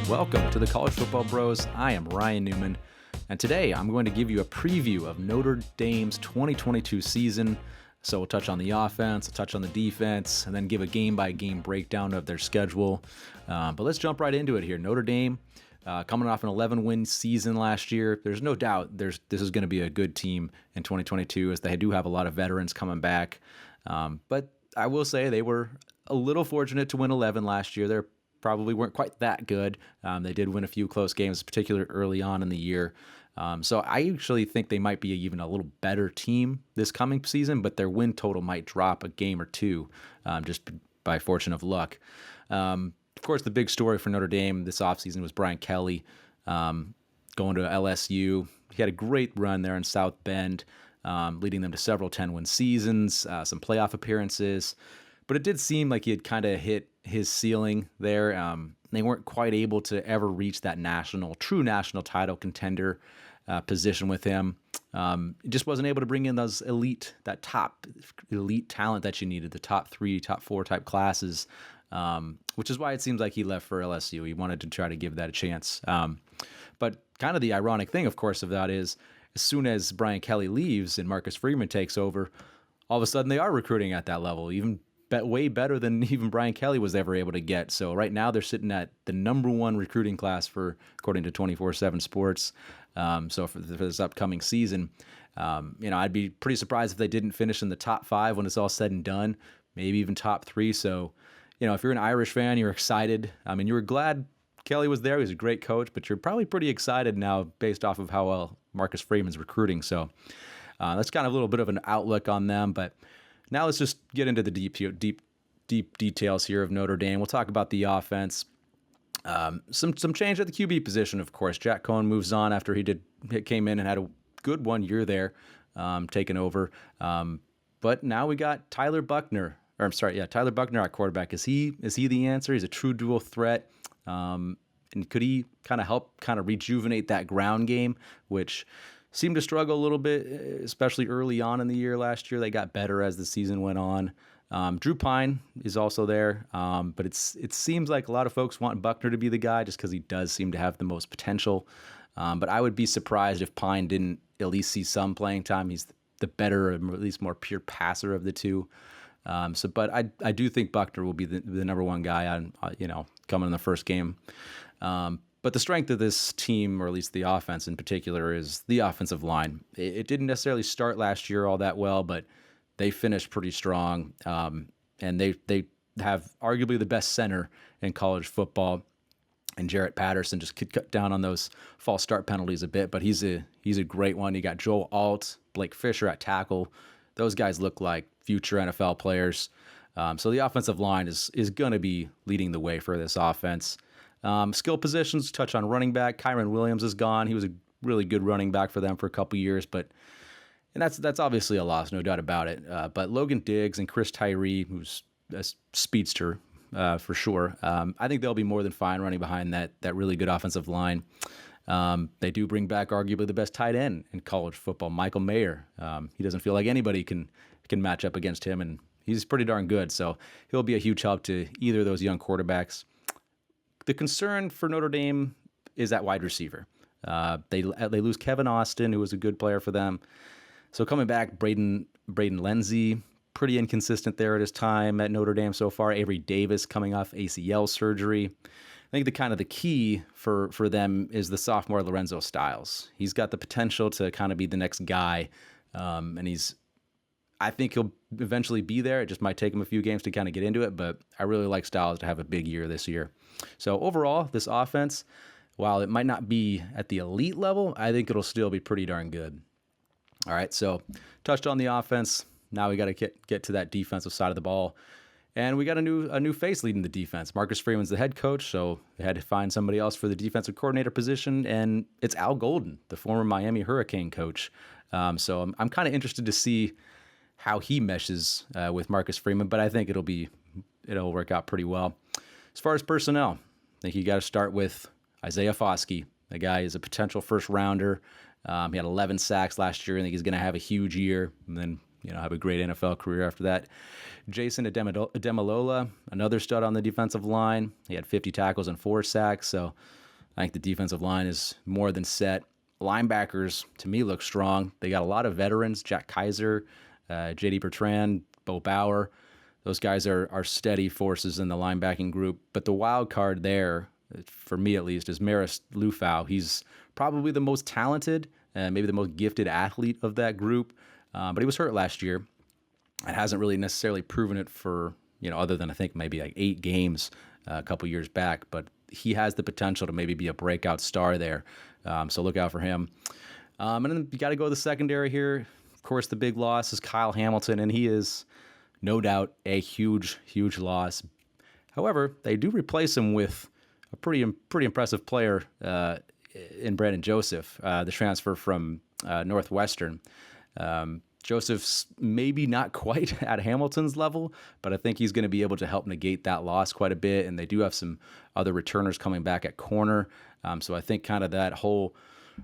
Welcome to the College Football Bros. I am Ryan Newman, and today I'm going to give you a preview of Notre Dame's 2022 season. So we'll touch on the offense, touch on the defense, and then give a game-by-game breakdown of their schedule. But let's jump right into it here. Notre Dame, coming off an 11-win season last year. There's no doubt this is going to be a good team in 2022, as they do have a lot of veterans coming back. But I will say they were a little fortunate to win 11 last year. They're probably weren't quite that good. They did win a few close games, particularly early on in the year. So I actually think they might be even a little better team this coming season, but their win total might drop a game or two just by fortune of luck. Of course, the big story for Notre Dame this offseason was Brian Kelly going to LSU. He had a great run there in South Bend, leading them to several 10-win seasons, some playoff appearances. But it did seem like he had kind of hit his ceiling there. They weren't quite able to ever reach that true national title contender position with him. He just wasn't able to bring in that top elite talent that you needed, the top 3, top 4 type classes, which is why it seems like he left for LSU. He wanted to try to give that a chance. But kind of the ironic thing, of course, of that is as soon as Brian Kelly leaves and Marcus Freeman takes over, all of a sudden they are recruiting at that level, even way better than even Brian Kelly was ever able to get. So right now they're sitting at the number 1 recruiting class according to 24/7 Sports. So for this upcoming season, I'd be pretty surprised if they didn't finish in the top 5 when it's all said and done, maybe even top 3. So, if you're an Irish fan, you're excited. I mean, you were glad Kelly was there. He was a great coach, but you're probably pretty excited now based off of how well Marcus Freeman's recruiting. So that's kind of a little bit of an outlook on them, but now let's just get into the deep details here of Notre Dame. We'll talk about the offense. Some change at the QB position, of course. Jack Cohen moves on after he came in and had a good 1 year there, taking over. But now we got Tyler Buchner at quarterback. Is he the answer? He's a true dual threat. And could he kind of help rejuvenate that ground game, which seemed to struggle a little bit, especially early on in the year last year. They got better as the season went on. Drew Pyne is also there, but it seems like a lot of folks want Buchner to be the guy just because he does seem to have the most potential. But I would be surprised if Pyne didn't at least see some playing time. He's the better, or at least more pure passer of the two. But I do think Buchner will be the number 1 guy on coming in the first game. But the strength of this team, or at least the offense in particular, is the offensive line. It didn't necessarily start last year all that well, but they finished pretty strong. And they have arguably the best center in college football. And Jarrett Patterson just could cut down on those false start penalties a bit, but he's a great one. You got Joel Alt, Blake Fisher at tackle. Those guys look like future NFL players. So the offensive line is going to be leading the way for this offense. Skill positions, touch on running back. Kyron Williams is gone. He was a really good running back for them for a couple years, and that's obviously a loss, no doubt about it. But Logan Diggs and Chris Tyree, who's a speedster for sure, I think they'll be more than fine running behind that really good offensive line. They do bring back arguably the best tight end in college football, Michael Mayer. He doesn't feel like anybody can match up against him, and he's pretty darn good. So he'll be a huge help to either of those young quarterbacks. The concern for Notre Dame is at wide receiver. They lose Kevin Austin, who was a good player for them. So coming back, Braden Lenzy, pretty inconsistent there at his time at Notre Dame so far. Avery Davis coming off ACL surgery. I think the key for them is the sophomore Lorenzo Styles. He's got the potential to kind of be the next guy, and I think he'll eventually be there. It just might take him a few games to kind of get into it, but I really like Styles to have a big year this year. So overall, this offense, while it might not be at the elite level, I think it'll still be pretty darn good. All right, so touched on the offense. Now we got to get to that defensive side of the ball. And we got a new face leading the defense. Marcus Freeman's the head coach, so they had to find somebody else for the defensive coordinator position, and it's Al Golden, the former Miami Hurricane coach. So I'm kind of interested to see how he meshes with Marcus Freeman, but I think it'll work out pretty well. As far as personnel, I think you got to start with Isaiah Foskey. The guy is a potential first rounder. He had 11 sacks last year. I think he's going to have a huge year. And then, have a great NFL career after that. Jason Ademilola, another stud on the defensive line. He had 50 tackles and 4 sacks, so I think the defensive line is more than set. Linebackers, to me, look strong. They got a lot of veterans, Jack Kaiser, J.D. Bertrand, Bo Bauer. Those guys are steady forces in the linebacking group. But the wild card there, for me at least, is Maris Lufau. He's probably the most talented, maybe the most gifted athlete of that group. But he was hurt last year and hasn't really necessarily proven it for, other than I think maybe like 8 games a couple years back. But he has the potential to maybe be a breakout star there. So look out for him. And then you got to go to the secondary here. Of course, the big loss is Kyle Hamilton, and he is no doubt a huge, huge loss. However, they do replace him with a pretty impressive player in Brandon Joseph, the transfer from Northwestern. Joseph's maybe not quite at Hamilton's level, but I think he's going to be able to help negate that loss quite a bit. And they do have some other returners coming back at corner. So I think kind of that whole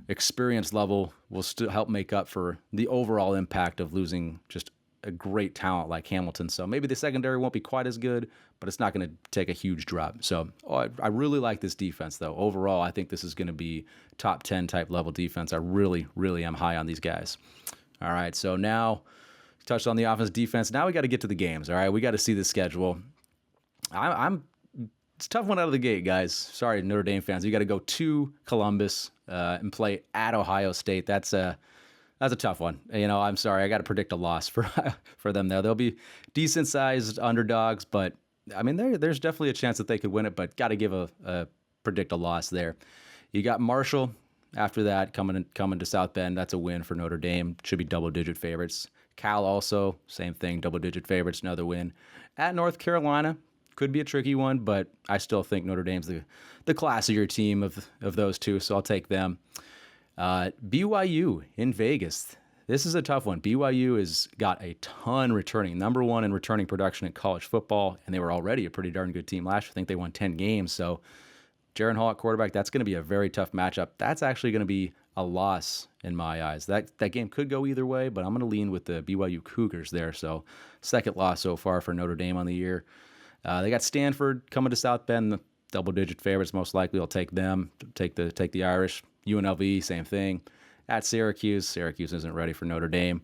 experience level will still help make up for the overall impact of losing just a great talent like Hamilton. So maybe the secondary won't be quite as good, but it's not going to take a huge drop. So I really like this defense, though. Overall, I think this is going to be top 10 type level defense. I really, really am high on these guys. All right, so now touched on the offense, defense. Now we got to get to the games. All right, we got to see the schedule. It's a tough one out of the gate, guys. Sorry, Notre Dame fans. You got to go to Columbus and play at Ohio State. That's a tough one. I'm sorry. I got to predict a loss for them there. They'll be decent sized underdogs, but I mean, there's definitely a chance that they could win it. But got to give predict a loss there. You got Marshall. After that, coming to South Bend, that's a win for Notre Dame. Should be double-digit favorites. Cal also, same thing, double-digit favorites, another win. At North Carolina, could be a tricky one, but I still think Notre Dame's the classier team of those two, so I'll take them. BYU in Vegas. This is a tough one. BYU has got a ton returning. Number 1 in returning production in college football, and they were already a pretty darn good team last year. I think they won 10 games, so Jaron Hall at quarterback, that's going to be a very tough matchup. That's actually going to be a loss in my eyes. That game could go either way, but I'm going to lean with the BYU Cougars there. So second loss so far for Notre Dame on the year. They got Stanford coming to South Bend, the double-digit favorites most likely. I'll take them. Take the Irish. UNLV, same thing. At Syracuse. Syracuse isn't ready for Notre Dame.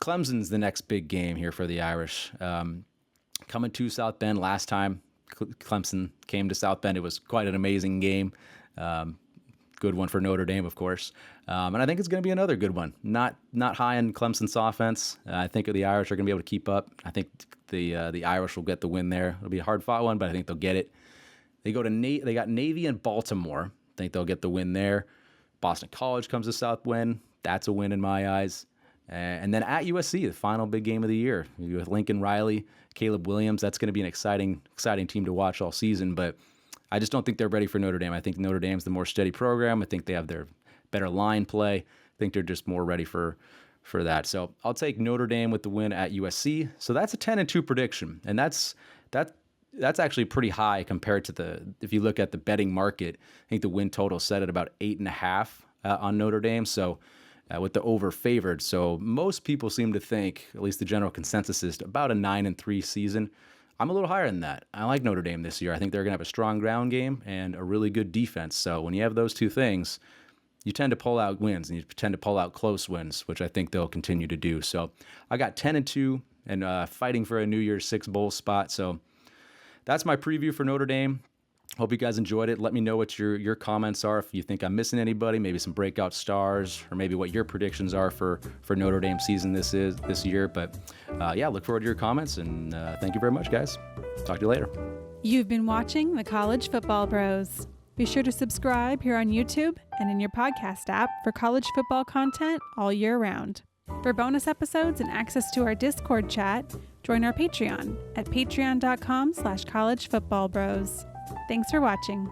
Clemson's the next big game here for the Irish. Coming to South Bend last time Clemson came to South Bend, it was quite an amazing game. Good one for Notre Dame, of course. And I think it's going to be another good one. Not high in Clemson's offense. I think the Irish are going to be able to keep up. I think the Irish will get the win there. It'll be a hard-fought one, but I think they'll get it. They got Navy and Baltimore. I think they'll get the win there. Boston College comes to South Bend. That's a win in my eyes. And then at USC, the final big game of the year, with Lincoln Riley, Caleb Williams. That's going to be an exciting team to watch all season. But I just don't think they're ready for Notre Dame. I think Notre Dame's the more steady program. I think they have their better line play. I think they're just more ready for that. So I'll take Notre Dame with the win at USC. So that's a 10-2 prediction, and that's actually pretty high compared to if you look at the betting market. I think the win total set at about 8.5 on Notre Dame. So with the over favored. So most people seem to think, at least the general consensus is, about a 9-3 season. I'm a little higher than that. I like Notre Dame this year. I think they're going to have a strong ground game and a really good defense. So when you have those two things, you tend to pull out wins, and you tend to pull out close wins, which I think they'll continue to do. So I got 10-2 and fighting for a New Year's Six bowl spot. So that's my preview for Notre Dame. Hope you guys enjoyed it. Let me know what your comments are. If you think I'm missing anybody, maybe some breakout stars, or maybe what your predictions are for Notre Dame season this year. But look forward to your comments, and thank you very much, guys. Talk to you later. You've been watching the College Football Bros. Be sure to subscribe here on YouTube and in your podcast app for college football content all year round. For bonus episodes and access to our Discord chat, join our Patreon at patreon.com/collegefootballbros. Thanks for watching.